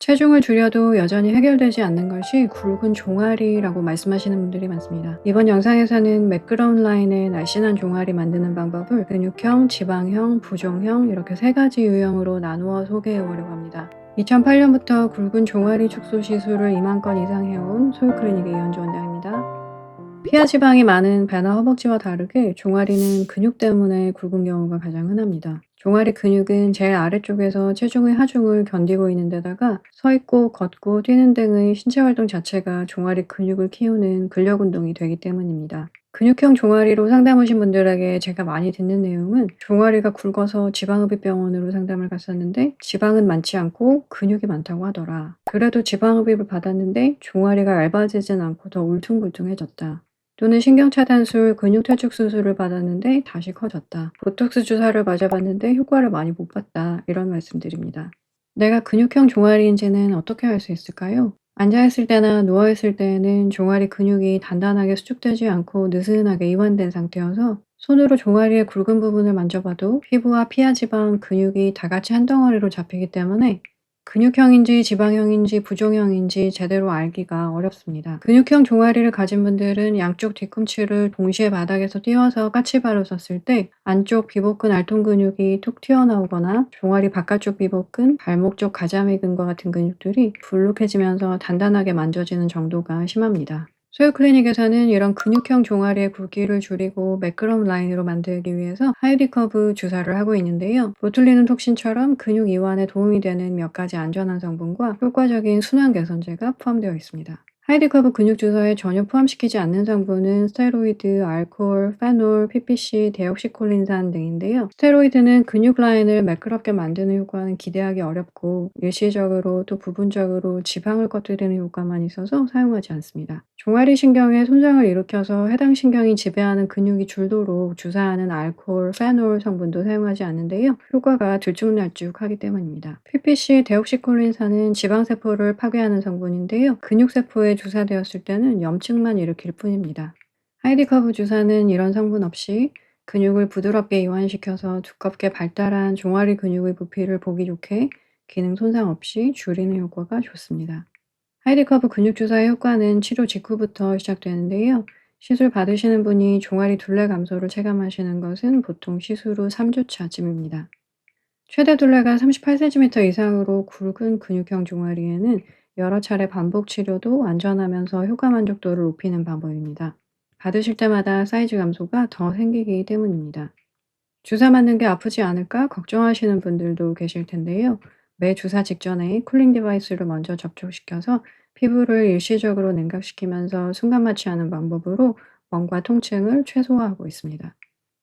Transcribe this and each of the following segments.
체중을 줄여도 여전히 해결되지 않는 것이 굵은 종아리라고 말씀하시는 분들이 많습니다. 이번 영상에서는 매끄러운 라인의 날씬한 종아리 만드는 방법을 근육형, 지방형, 부종형 이렇게 세 가지 유형으로 나누어 소개해 보려고 합니다. 2008년부터 굵은 종아리 축소 시술을 2만 건 이상 해온 소유클리닉의 이현주 원장입니다. 피하 지방이 많은 배나 허벅지와 다르게 종아리는 근육 때문에 굵은 경우가 가장 흔합니다. 종아리 근육은 제일 아래쪽에서 체중의 하중을 견디고 있는 데다가 서 있고 걷고 뛰는 등의 신체 활동 자체가 종아리 근육을 키우는 근력 운동이 되기 때문입니다. 근육형 종아리로 상담 오신 분들에게 제가 많이 듣는 내용은 종아리가 굵어서 지방흡입병원으로 상담을 갔었는데 지방은 많지 않고 근육이 많다고 하더라. 그래도 지방흡입을 받았는데 종아리가 얇아지진 않고 더 울퉁불퉁해졌다. 또는 신경차단술, 근육퇴축 수술을 받았는데 다시 커졌다. 보톡스 주사를 맞아봤는데 효과를 많이 못 봤다. 이런 말씀드립니다. 내가 근육형 종아리인지는 어떻게 알 수 있을까요? 앉아있을 때나 누워있을 때에는 종아리 근육이 단단하게 수축되지 않고 느슨하게 이완된 상태여서 손으로 종아리의 굵은 부분을 만져봐도 피부와 피하 지방, 근육이 다 같이 한 덩어리로 잡히기 때문에 근육형인지 지방형인지 부종형인지 제대로 알기가 어렵습니다. 근육형 종아리를 가진 분들은 양쪽 뒤꿈치를 동시에 바닥에서 띄워서 까치발로 섰을 때 안쪽 비복근 알통 근육이 툭 튀어나오거나 종아리 바깥쪽 비복근, 발목 쪽 가자미 근과 같은 근육들이 불룩해지면서 단단하게 만져지는 정도가 심합니다. 소요 클리닉에서는 이런 근육형 종아리의 굵기를 줄이고 매끄러운 라인으로 만들기 위해서 하이디 커브 주사를 하고 있는데요. 보툴리눔 톡신처럼 근육 이완에 도움이 되는 몇 가지 안전한 성분과 효과적인 순환 개선제가 포함되어 있습니다. 하이디 커브 근육 주사에 전혀 포함시키지 않는 성분은 스테로이드, 알코올, 페놀, PPC, 데옥시콜린산 등인데요. 스테로이드는 근육 라인을 매끄럽게 만드는 효과는 기대하기 어렵고 일시적으로 또 부분적으로 지방을 꺼뜨리는 효과만 있어서 사용하지 않습니다. 종아리 신경에 손상을 일으켜서 해당 신경이 지배하는 근육이 줄도록 주사하는 알코올, 페놀 성분도 사용하지 않는데요. 효과가 들쭉날쭉하기 때문입니다. PPC, 데옥시콜린산은 지방세포를 파괴하는 성분인데요. 근육세포에 주사되었을 때는 염증만 일으킬 뿐입니다. 하이디커브 주사는 이런 성분 없이 근육을 부드럽게 이완시켜서 두껍게 발달한 종아리 근육의 부피를 보기 좋게 기능 손상 없이 줄이는 효과가 좋습니다. 하이디커브 근육 주사의 효과는 치료 직후부터 시작되는데요. 시술 받으시는 분이 종아리 둘레 감소를 체감하시는 것은 보통 시술 후 3주차쯤입니다. 최대 둘레가 38cm 이상으로 굵은 근육형 종아리에는 여러 차례 반복 치료도 안전하면서 효과 만족도를 높이는 방법입니다. 받으실 때마다 사이즈 감소가 더 생기기 때문입니다. 주사 맞는 게 아프지 않을까 걱정하시는 분들도 계실 텐데요. 매 주사 직전에 쿨링 디바이스를 먼저 접촉시켜서 피부를 일시적으로 냉각시키면서 순간 마취하는 방법으로 멍과 통증을 최소화하고 있습니다.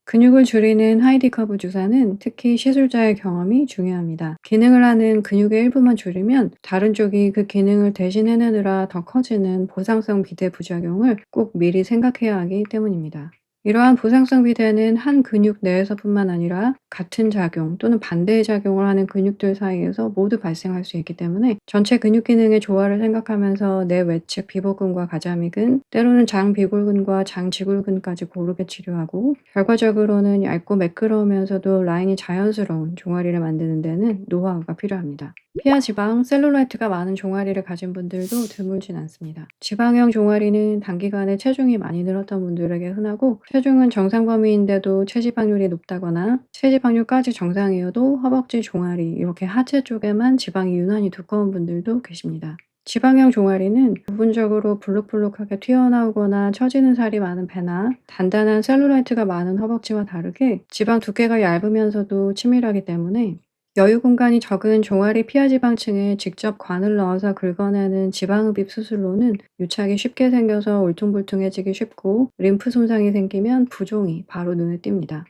근육을 줄이는 하이디 커브 주사는 특히 시술자의 경험이 중요합니다. 기능을 하는 근육의 일부만 줄이면 다른 쪽이 그 기능을 대신 해내느라 더 커지는 보상성 비대 부작용을 꼭 미리 생각해야 하기 때문입니다. 이러한 보상성 비대는 한 근육 내에서뿐만 아니라 같은 작용 또는 반대의 작용을 하는 근육들 사이에서 모두 발생할 수 있기 때문에 전체 근육 기능의 조화를 생각하면서 내 외측 비복근과 가자미근, 때로는 장비골근과 장지골근까지 고르게 치료하고 결과적으로는 얇고 매끄러우면서도 라인이 자연스러운 종아리를 만드는 데는 노하우가 필요합니다. 피하 지방, 셀룰라이트가 많은 종아리를 가진 분들도 드물진 않습니다. 지방형 종아리는 단기간에 체중이 많이 늘었던 분들에게 흔하고 체중은 정상 범위인데도 체지방률이 높다거나 체지방률까지 정상이어도 허벅지, 종아리 이렇게 하체 쪽에만 지방이 유난히 두꺼운 분들도 계십니다. 지방형 종아리는 부분적으로 불룩불룩하게 튀어나오거나 처지는 살이 많은 배나 단단한 셀룰라이트가 많은 허벅지와 다르게 지방 두께가 얇으면서도 치밀하기 때문에 여유 공간이 적은 종아리 피하 지방층에 직접 관을 넣어서 긁어내는 지방흡입 수술로는 유착이 쉽게 생겨서 울퉁불퉁해지기 쉽고 림프 손상이 생기면 부종이 바로 눈에 띕니다.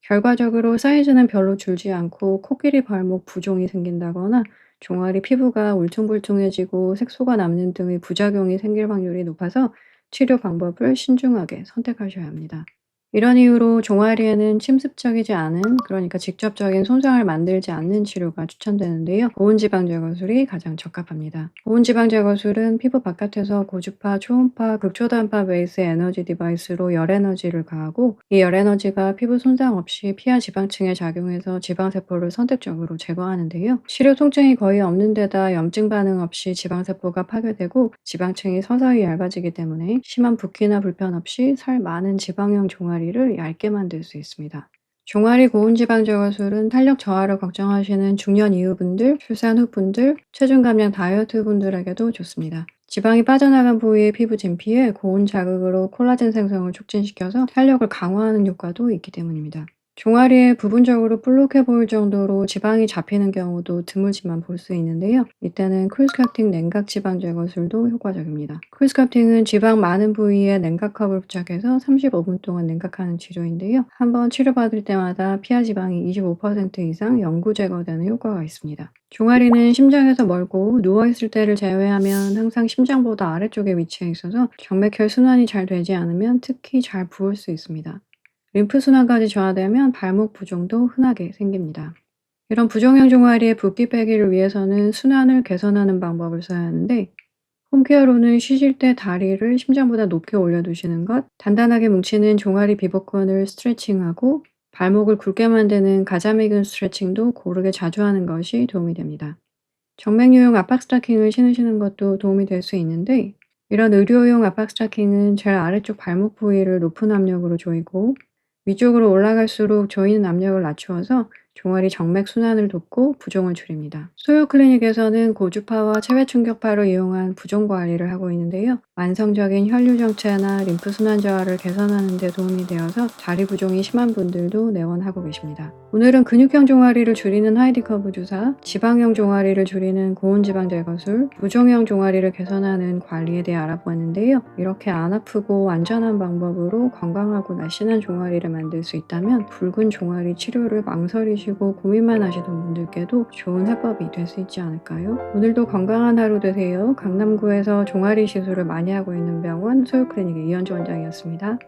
결과적으로 사이즈는 별로 줄지 않고 코끼리 발목 부종이 생긴다거나 종아리 피부가 울퉁불퉁해지고 색소가 남는 등의 부작용이 생길 확률이 높아서 치료 방법을 신중하게 선택하셔야 합니다. 이런 이유로 종아리에는 침습적이지 않은, 그러니까 직접적인 손상을 만들지 않는 치료가 추천되는데요. 고온지방 제거술이 가장 적합합니다. 고온지방 제거술은 피부 바깥에서 고주파, 초음파, 극초단파 베이스 에너지 디바이스로 열 에너지를 가하고, 이 열 에너지가 피부 손상 없이 피하 지방층에 작용해서 지방세포를 선택적으로 제거하는데요. 치료 통증이 거의 없는 데다 염증 반응 없이 지방세포가 파괴되고 지방층이 서서히 얇아지기 때문에 심한 붓기나 불편 없이 살 많은 지방형 종아리를 얇게 만들 수 있습니다. 종아리 고온지방 제거술은 탄력 저하를 걱정하시는 중년 이후분들, 출산 후분들, 체중 감량 다이어트 분들에게도 좋습니다. 지방이 빠져나간 부위의 피부 진피에 고온 자극으로 콜라겐 생성을 促진시켜서 탄력을 강화하는 효과도 있기 때문입니다. 종아리에 부분적으로 볼록해 보일 정도로 지방이 잡히는 경우도 드물지만 볼 수 있는데요. 이때는 쿨스카프팅 냉각 지방 제거술도 효과적입니다. 쿨스카프팅은 지방 많은 부위에 냉각컵을 부착해서 35분 동안 냉각하는 치료인데요. 한번 치료받을 때마다 피하 지방이 25% 이상 영구 제거되는 효과가 있습니다. 종아리는 심장에서 멀고 누워있을 때를 제외하면 항상 심장보다 아래쪽에 위치해 있어서 정맥혈 순환이 잘 되지 않으면 특히 잘 부을 수 있습니다. 림프 순환까지 저하되면 발목 부종도 흔하게 생깁니다. 이런 부종형 종아리의 붓기 빼기를 위해서는 순환을 개선하는 방법을 써야 하는데, 홈케어로는 쉬실 때 다리를 심장보다 높게 올려두시는 것, 단단하게 뭉치는 종아리 비복근을 스트레칭하고 발목을 굵게 만드는 가자미근 스트레칭도 고르게 자주 하는 것이 도움이 됩니다. 정맥류용 압박 스타킹을 신으시는 것도 도움이 될 수 있는데, 이런 의료용 압박 스타킹은 제일 아래쪽 발목 부위를 높은 압력으로 조이고 위쪽으로 올라갈수록 조이는 압력을 낮추어서 종아리 정맥 순환을 돕고 부종을 줄입니다. 소요 클리닉에서는 고주파와 체외 충격파를 이용한 부종 관리를 하고 있는데요. 만성적인 혈류 정체나 림프 순환 저하를 개선하는 데 도움이 되어서 다리 부종이 심한 분들도 내원하고 계십니다. 오늘은 근육형 종아리를 줄이는 하이디커브 주사, 지방형 종아리를 줄이는 고온지방 제거술, 부종형 종아리를 개선하는 관리에 대해 알아보았는데요. 이렇게 안 아프고 안전한 방법으로 건강하고 날씬한 종아리를 만들 수 있다면 붉은 종아리 치료를 망설이시고 고민만 하시던 분들께도 좋은 해법이 될 수 있지 않을까요? 오늘도 건강한 하루 되세요. 강남구에서 종아리 시술을 많이 하고 있는 병원 소요클리닉의 이현주 원장이었습니다.